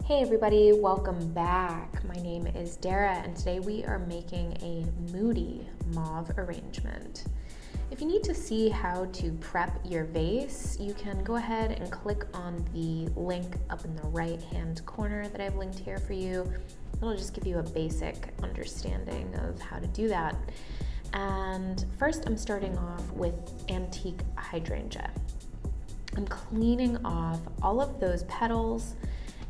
Hey everybody, welcome back. My name is Dara and today we are making a Moody Mauve arrangement. If you need to see how to prep your vase, you can go ahead and click on the link up in the right hand corner that I've linked here for you. It'll just give you a basic understanding of how to do that. And first I'm starting off with antique hydrangea. I'm cleaning off all of those petals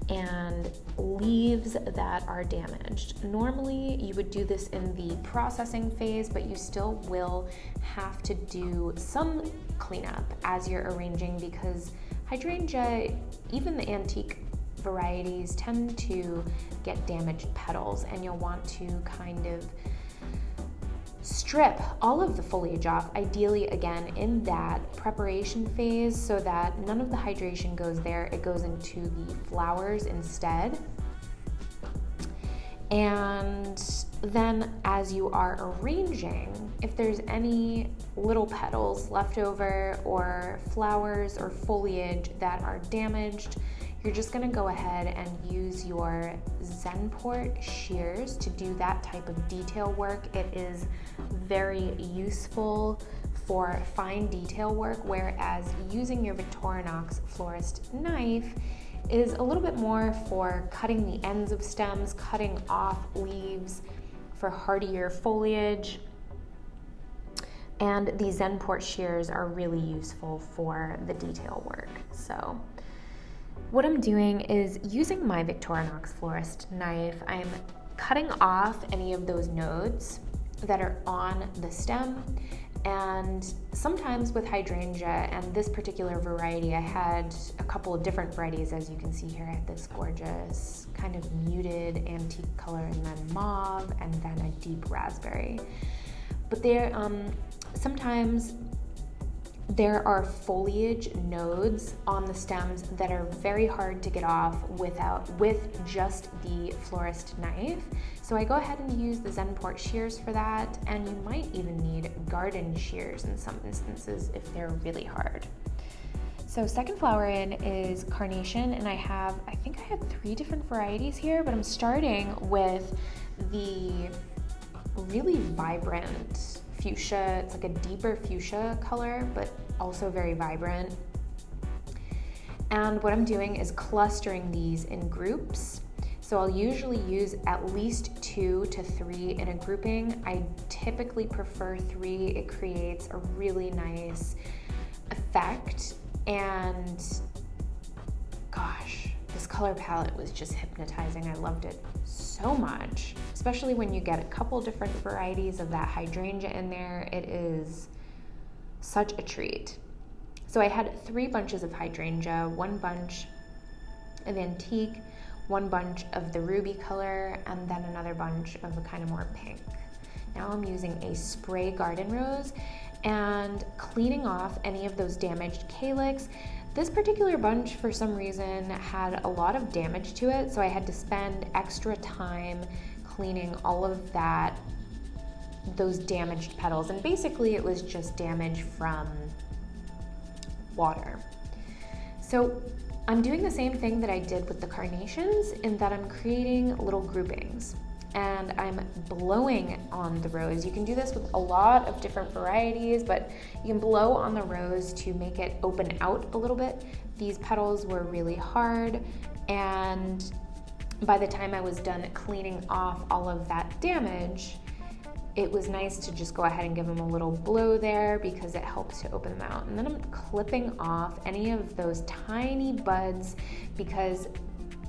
and leaves that are damaged. Normally you would do this in the processing phase, but you still will have to do some cleanup as you're arranging because hydrangea, even the antique varieties, tend to get damaged petals, and you'll want to kind of strip all of the foliage off, ideally again in that preparation phase so that none of the hydration goes there, it goes into the flowers instead. And then as you are arranging, if there's any little petals left over or flowers or foliage that are damaged, you're just gonna go ahead and use your Zenport shears to do that type of detail work. It is very useful for fine detail work, whereas using your Victorinox florist knife is a little bit more for cutting the ends of stems, cutting off leaves for hardier foliage. And the Zenport shears are really useful for the detail work. So what I'm doing is using my Victorinox florist knife, I'm cutting off any of those nodes that are on the stem. And sometimes with hydrangea, and this particular variety, I had a couple of different varieties, as you can see here. I had this gorgeous kind of muted antique color, and then mauve, and then a deep raspberry. But sometimes there are foliage nodes on the stems that are very hard to get off with just the florist knife. So I go ahead and use the Zenport shears for that, and you might even need garden shears in some instances if they're really hard. So second flower in is carnation, and I think I have 3 different varieties here, but I'm starting with the really vibrant fuchsia. It's like a deeper fuchsia color, but also very vibrant. And what I'm doing is clustering these in groups. So I'll usually use at least 2 to 3 in a grouping. I typically prefer 3. It creates a really nice effect. And gosh, this color palette was just hypnotizing. I loved it so much, especially when you get a couple different varieties of that hydrangea in there. It is such a treat. So I had 3 bunches of hydrangea, 1 bunch of antique, 1 bunch of the ruby color, and then another bunch of the kind of more pink. Now I'm using a spray garden rose and cleaning off any of those damaged calyx. This particular bunch, for some reason, had a lot of damage to it, so I had to spend extra time cleaning all of those damaged petals. And basically it was just damage from water. So I'm doing the same thing that I did with the carnations in that I'm creating little groupings. And I'm blowing on the rose. You can do this with a lot of different varieties, but you can blow on the rose to make it open out a little bit. These petals were really hard, and by the time I was done cleaning off all of that damage, it was nice to just go ahead and give them a little blow there because it helps to open them out. And then I'm clipping off any of those tiny buds because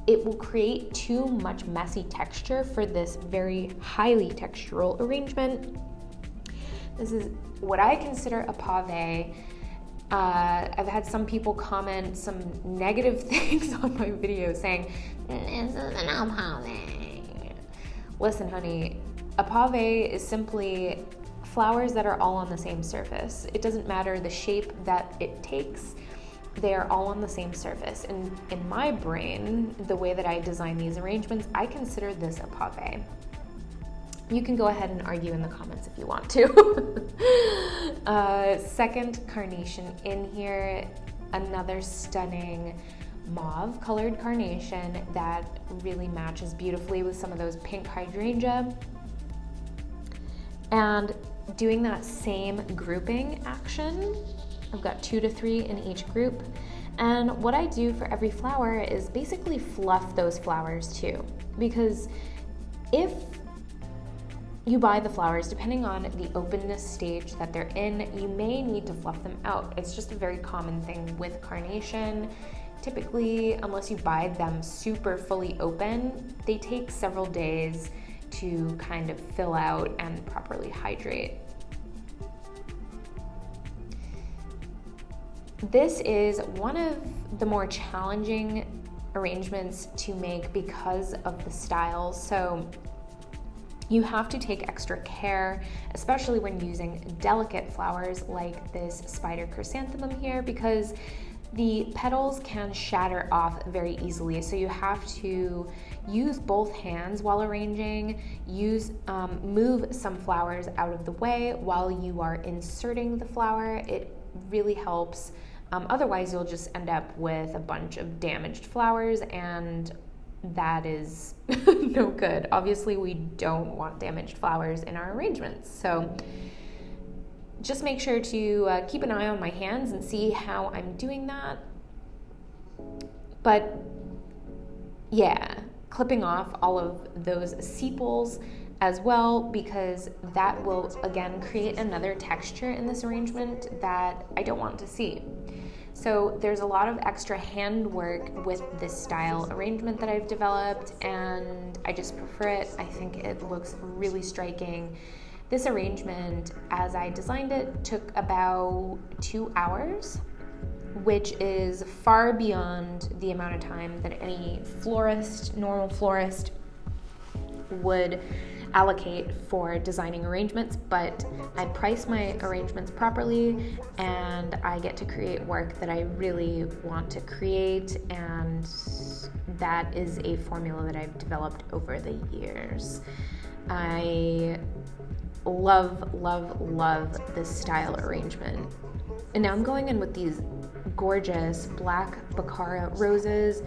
it will create too much messy texture for this very highly textural arrangement. This is what I consider a pave. I've had some people comment some negative things on my video saying, this isn't a pave. Listen, honey, a pave is simply flowers that are all on the same surface. It doesn't matter the shape that it takes. They are all on the same surface. And in my brain, the way that I design these arrangements, I consider this a pave. You can go ahead and argue in the comments if you want to. Second carnation in here, another stunning mauve colored carnation that really matches beautifully with some of those pink hydrangea. And doing that same grouping action, I've got 2 to 3 in each group. And what I do for every flower is basically fluff those flowers too. Because if you buy the flowers, depending on the openness stage that they're in, you may need to fluff them out. It's just a very common thing with carnation. Typically, unless you buy them super fully open, they take several days to kind of fill out and properly hydrate. This is one of the more challenging arrangements to make because of the style. So you have to take extra care, especially when using delicate flowers like this spider chrysanthemum here, because the petals can shatter off very easily. So you have to use both hands while arranging, move some flowers out of the way while you are inserting the flower. It really helps. Otherwise, you'll just end up with a bunch of damaged flowers, and that is no good. Obviously, we don't want damaged flowers in our arrangements. So just make sure to keep an eye on my hands and see how I'm doing that. But yeah, clipping off all of those sepals as well, because that will again create another texture in this arrangement that I don't want to see. So there's a lot of extra handwork with this style arrangement that I've developed, and I just prefer it. I think it looks really striking. This arrangement, as I designed it, took about 2 hours, which is far beyond the amount of time that any normal florist would allocate for designing arrangements, but I price my arrangements properly and I get to create work that I really want to create, and that is a formula that I've developed over the years. I love, love, love this style arrangement. And now I'm going in with these gorgeous black bacara roses.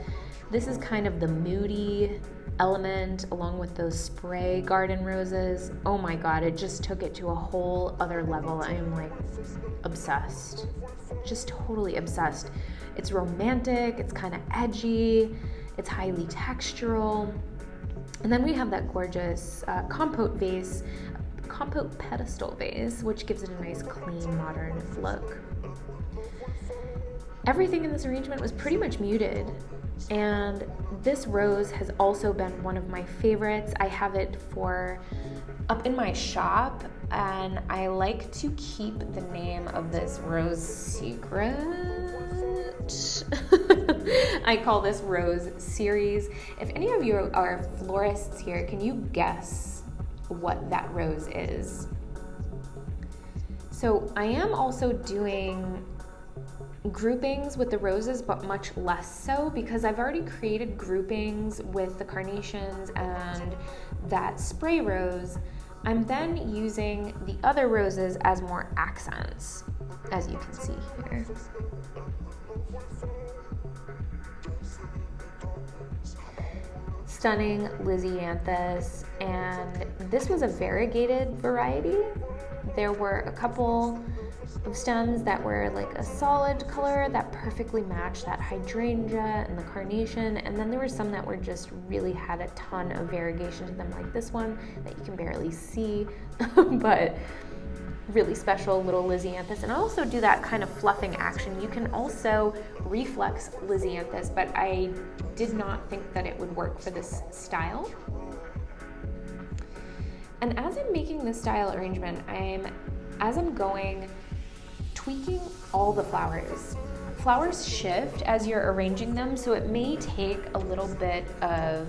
This is kind of the moody element along with those spray garden roses. Oh my god, it just took it to a whole other level. I am like obsessed, just totally obsessed. It's romantic, it's kind of edgy, it's highly textural. And then we have that gorgeous compote pedestal vase, which gives it a nice clean modern look. Everything in this arrangement was pretty much muted, and this rose has also been one of my favorites. I have it up in my shop, and I like to keep the name of this rose secret. I call this rose series. If any of you are florists here, can you guess what that rose is? So I am also doing groupings with the roses, but much less so, because I've already created groupings with the carnations and that spray rose. I'm then using the other roses as more accents, as you can see here. Stunning lisianthus, and this was a variegated variety. There were a couple of stems that were like a solid color that perfectly matched that hydrangea and the carnation, and then there were some that were just really had a ton of variegation to them, like this one that you can barely see but really special little lisianthus. And I also do that kind of fluffing action. You can also reflex lisianthus, but I did not think that it would work for this style. And as I'm making this style arrangement, as I'm going, tweaking all the flowers. Flowers shift as you're arranging them, so it may take a little bit of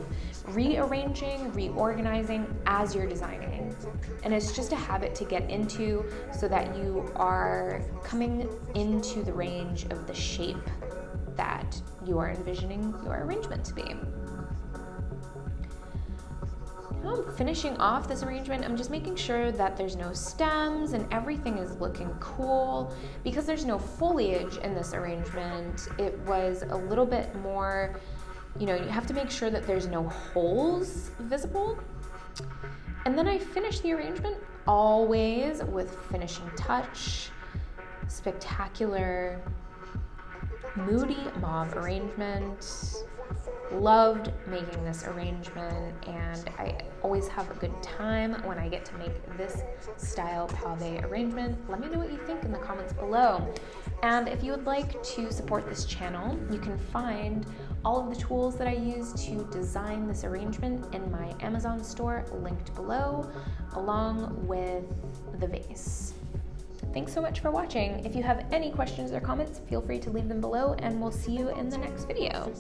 rearranging, reorganizing as you're designing. And it's just a habit to get into so that you are coming into the range of the shape that you are envisioning your arrangement to be. now I'm finishing off this arrangement. I'm just making sure that there's no stems and everything is looking cool. Because there's no foliage in this arrangement, it was a little bit more, you have to make sure that there's no holes visible. And then I finish the arrangement always with finishing touch, spectacular Moody Mauve arrangement. Loved making this arrangement, and I always have a good time when I get to make this style pave arrangement. Let me know what you think in the comments below. And if you would like to support this channel, you can find all of the tools that I use to design this arrangement in my Amazon store linked below, along with the vase. Thanks so much for watching. If you have any questions or comments, feel free to leave them below, and we'll see you in the next video.